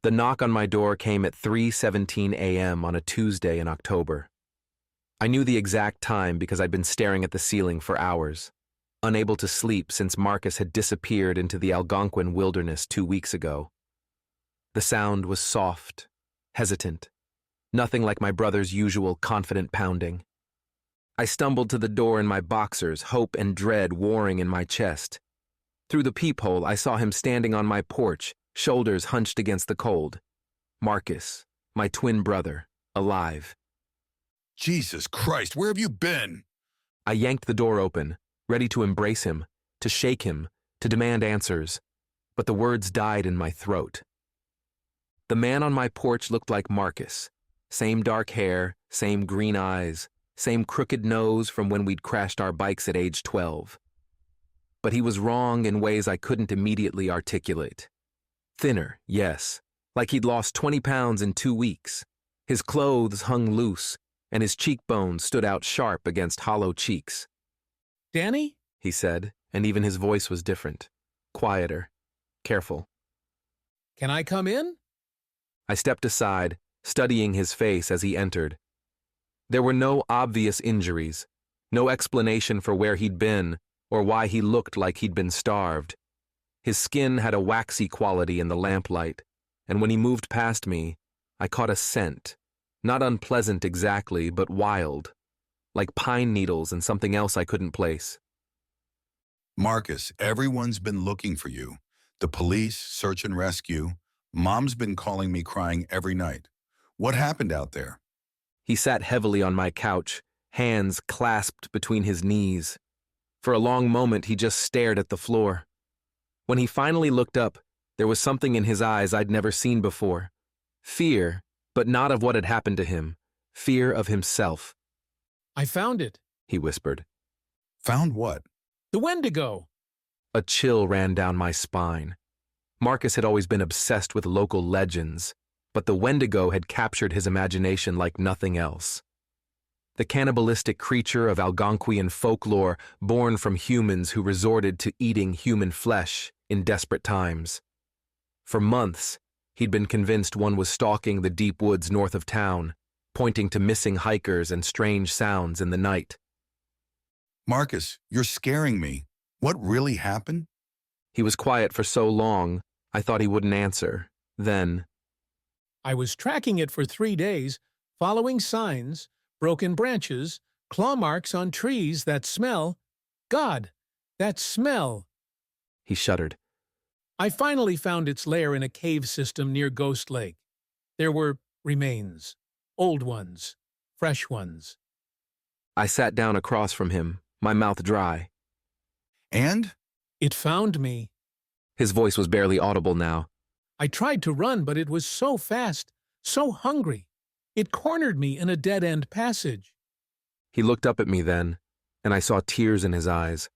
The knock on my door came at 3:17 a.m. on a Tuesday in October. I knew the exact time because I'd been staring at the ceiling for hours, unable to sleep since Marcus had disappeared into the Algonquin wilderness 2 weeks ago. The sound was soft, hesitant, nothing like my brother's usual confident pounding. I stumbled to the door in my boxers, hope and dread warring in my chest. Through the peephole, I saw him standing on my porch, shoulders hunched against the cold. Marcus, my twin brother, alive. Jesus Christ, where have you been? I yanked the door open, ready to embrace him, to shake him, to demand answers, but the words died in my throat. The man on my porch looked like Marcus. Same dark hair, same green eyes, same crooked nose from when we'd crashed our bikes at age 12. But he was wrong in ways I couldn't immediately articulate. Thinner, yes, like he'd lost 20 pounds in 2 weeks. His clothes hung loose, and his cheekbones stood out sharp against hollow cheeks. Danny? He said, and even his voice was different, quieter, careful. Can I come in? I stepped aside, studying his face as he entered. There were no obvious injuries, no explanation for where he'd been or why he looked like he'd been starved. His skin had a waxy quality in the lamplight, and when he moved past me, I caught a scent, not unpleasant exactly, but wild, like pine needles and something else I couldn't place. Marcus, everyone's been looking for you. The police, search and rescue. Mom's been calling me crying every night. What happened out there? He sat heavily on my couch, hands clasped between his knees. For a long moment, he just stared at the floor. When he finally looked up, there was something in his eyes I'd never seen before. Fear, but not of what had happened to him. Fear of himself. I found it. He whispered. Found what? The Wendigo. A chill ran down my spine. Marcus had always been obsessed with local legends, but the Wendigo had captured his imagination like nothing else. The cannibalistic creature of Algonquian folklore born from humans who resorted to eating human flesh in desperate times. For months, he'd been convinced one was stalking the deep woods north of town, pointing to missing hikers and strange sounds in the night. Marcus, you're scaring me. What really happened? He was quiet for so long, I thought he wouldn't answer. Then, I was tracking it for 3 days, following signs, broken branches, claw marks on trees, that smell. God, that smell. he shuddered. I finally found its lair in a cave system near Ghost Lake. There were remains, old ones, fresh ones. I sat down across from him, my mouth dry. And? It found me. His voice was barely audible now. I tried to run, but it was so fast, so hungry. It cornered me in a dead-end passage. He looked up at me then, and I saw tears in his eyes.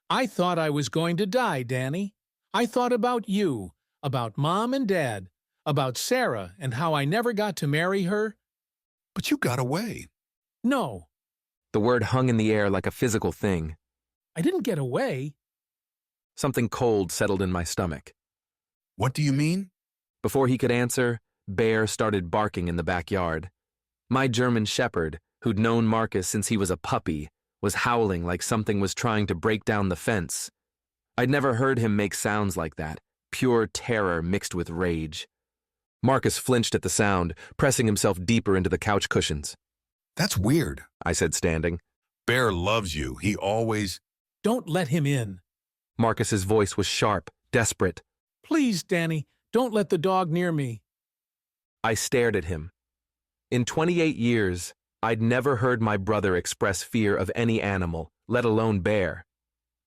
I thought I was going to die, Danny. I thought about you, about Mom and Dad, about Sarah and how I never got to marry her. But you got away. No, The word hung in the air like a physical thing. I didn't get away. Something cold settled in my stomach. What do you mean? Before he could answer, Bear started barking in the backyard. My German shepherd, who'd known Marcus since he was a puppy, was howling like something was trying to break down the fence. I'd never heard him make sounds like that, pure terror mixed with rage. Marcus flinched at the sound, pressing himself deeper into the couch cushions. That's weird. I said, standing. Bear loves you. He always... Don't let him in. Marcus's voice was sharp, desperate. Please, Danny, don't let the dog near me. I stared at him. In 28 years, I'd never heard my brother express fear of any animal, let alone Bear.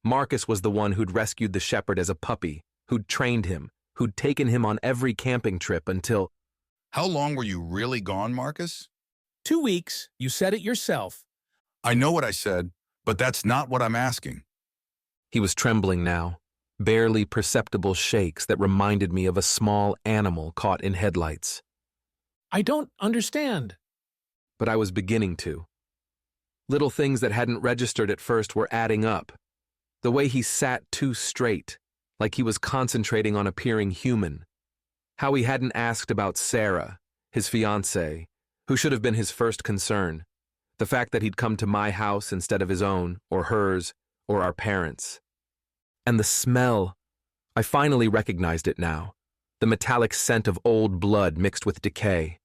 Marcus was the one who'd rescued the shepherd as a puppy, who'd trained him, who'd taken him on every camping trip until... How long were you really gone, Marcus? 2 weeks, you said it yourself. I know what I said, but that's not what I'm asking. He was trembling now, barely perceptible shakes that reminded me of a small animal caught in headlights. I don't understand. But I was beginning to. Little things that hadn't registered at first were adding up. The way he sat too straight, like he was concentrating on appearing human. How he hadn't asked about Sarah, his fiancée, who should have been his first concern. The fact that he'd come to my house instead of his own, or hers, or our parents'. And the smell. I finally recognized it now. The metallic scent of old blood mixed with decay.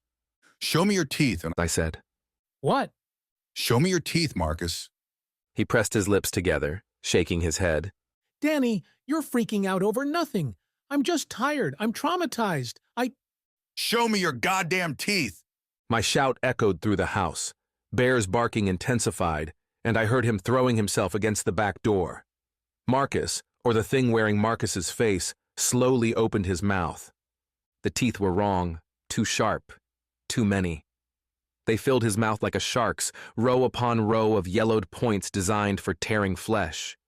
Show me your teeth, I said. What? Show me your teeth, Marcus. He pressed his lips together, shaking his head. Danny, you're freaking out over nothing. I'm just tired. I'm traumatized. Show me your goddamn teeth! My shout echoed through the house. Bear's barking intensified, and I heard him throwing himself against the back door. Marcus, or the thing wearing Marcus's face, slowly opened his mouth. The teeth were wrong, too sharp, too many. They filled his mouth like a shark's, row upon row of yellowed points designed for tearing flesh.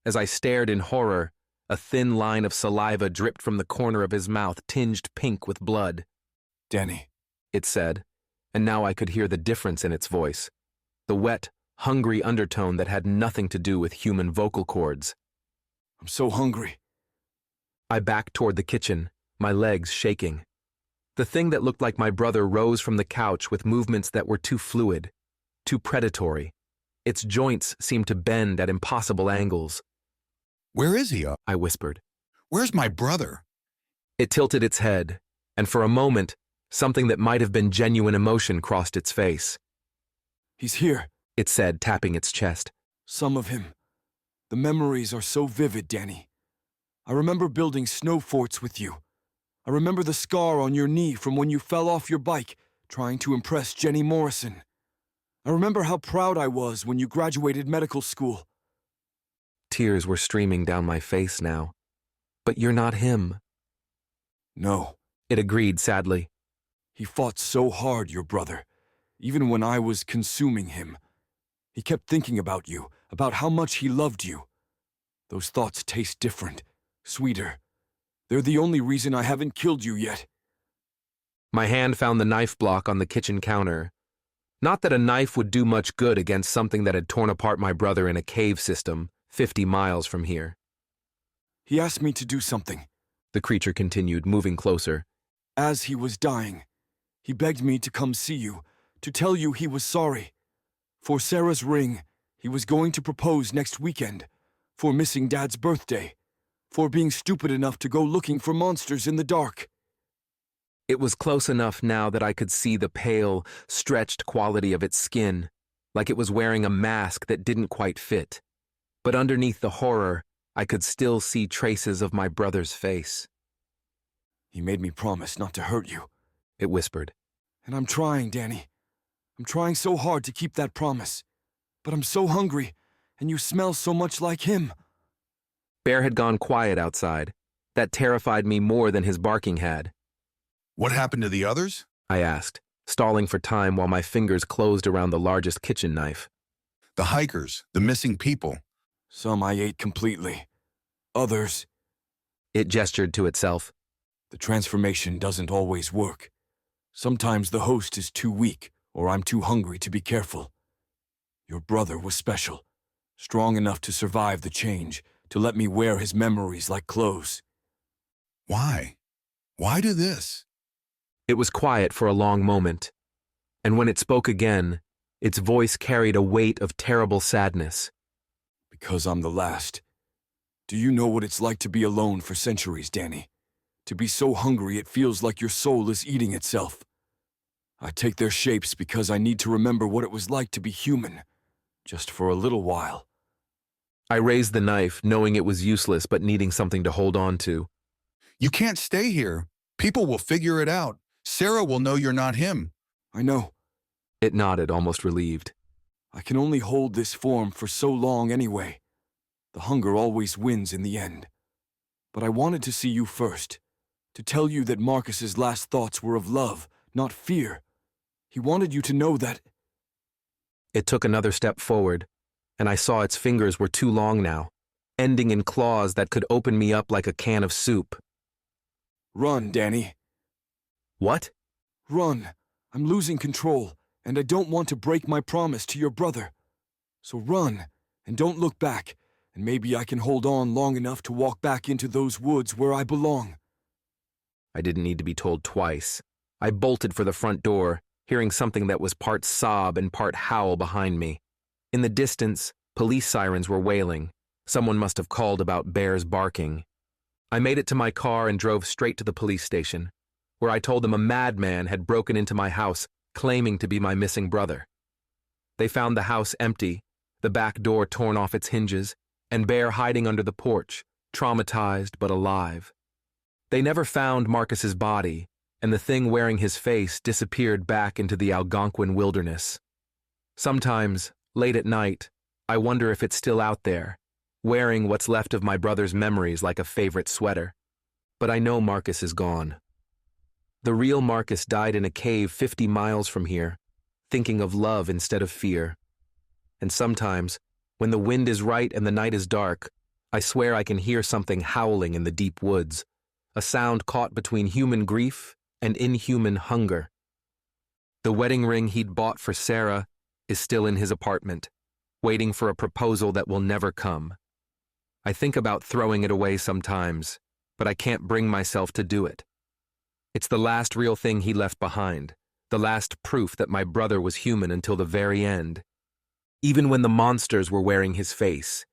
As I stared in horror, a thin line of saliva dripped from the corner of his mouth, tinged pink with blood. Danny, It said, and now I could hear the difference in its voice. The wet, hungry undertone that had nothing to do with human vocal cords. I'm so hungry. I backed toward the kitchen, my legs shaking. The thing that looked like my brother rose from the couch with movements that were too fluid, too predatory. Its joints seemed to bend at impossible angles. Where is he? I whispered. Where's my brother? It tilted its head, and for a moment, something that might have been genuine emotion crossed its face. He's here. It said, tapping its chest. Some of him. The memories are so vivid, Danny. I remember building snow forts with you. I remember the scar on your knee from when you fell off your bike, trying to impress Jenny Morrison. I remember how proud I was when you graduated medical school. Tears were streaming down my face now. But you're not him. No. It agreed sadly. He fought so hard, your brother, even when I was consuming him. He kept thinking about you, about how much he loved you. Those thoughts taste different, sweeter. They're the only reason I haven't killed you yet. My hand found the knife block on the kitchen counter. Not that a knife would do much good against something that had torn apart my brother in a cave system 50 miles from here. He asked me to do something. The creature continued, moving closer. As he was dying, he begged me to come see you, to tell you he was sorry. For Sarah's ring, he was going to propose next weekend. For missing Dad's birthday. For being stupid enough to go looking for monsters in the dark. It was close enough now that I could see the pale, stretched quality of its skin, like it was wearing a mask that didn't quite fit. But underneath the horror, I could still see traces of my brother's face. He made me promise not to hurt you. It whispered. And I'm trying, Danny. I'm trying so hard to keep that promise. But I'm so hungry, and you smell so much like him. Bear had gone quiet outside. That terrified me more than his barking had. What happened to the others? I asked, stalling for time while my fingers closed around the largest kitchen knife. The hikers, the missing people. Some I ate completely. Others, It gestured to itself. the transformation doesn't always work. Sometimes the host is too weak, or I'm too hungry to be careful. Your brother was special, strong enough to survive the change, to let me wear his memories like clothes. Why? Why do this? It was quiet for a long moment, and when it spoke again, its voice carried a weight of terrible sadness. Because I'm the last. Do you know what it's like to be alone for centuries, Danny? To be so hungry it feels like your soul is eating itself. I take their shapes because I need to remember what it was like to be human, just for a little while. I raised the knife, knowing it was useless but needing something to hold on to. You can't stay here. People will figure it out. Sarah will know you're not him. I know. It nodded, almost relieved. I can only hold this form for so long anyway. The hunger always wins in the end. But I wanted to see you first, to tell you that Marcus's last thoughts were of love, not fear. He wanted you to know that. It took another step forward, and I saw its fingers were too long now, ending in claws that could open me up like a can of soup. Run, Danny. What? Run. I'm losing control, and I don't want to break my promise to your brother. So run, and don't look back, and maybe I can hold on long enough to walk back into those woods where I belong. I didn't need to be told twice. I bolted for the front door, hearing something that was part sob and part howl behind me. In the distance, police sirens were wailing. Someone must have called about bears barking. I made it to my car and drove straight to the police station, where I told them a madman had broken into my house, claiming to be my missing brother. They found the house empty, the back door torn off its hinges, and Bear hiding under the porch, traumatized but alive. They never found Marcus's body, and the thing wearing his face disappeared back into the Algonquin wilderness. Sometimes, late at night, I wonder if it's still out there, wearing what's left of my brother's memories like a favorite sweater. But I know Marcus is gone. The real Marcus died in a cave 50 miles from here, thinking of love instead of fear. And sometimes, when the wind is right and the night is dark, I swear I can hear something howling in the deep woods, a sound caught between human grief and inhuman hunger. The wedding ring he'd bought for Sarah is still in his apartment, waiting for a proposal that will never come. I think about throwing it away sometimes, but I can't bring myself to do it. It's the last real thing he left behind, the last proof that my brother was human until the very end. Even when the monsters were wearing his face,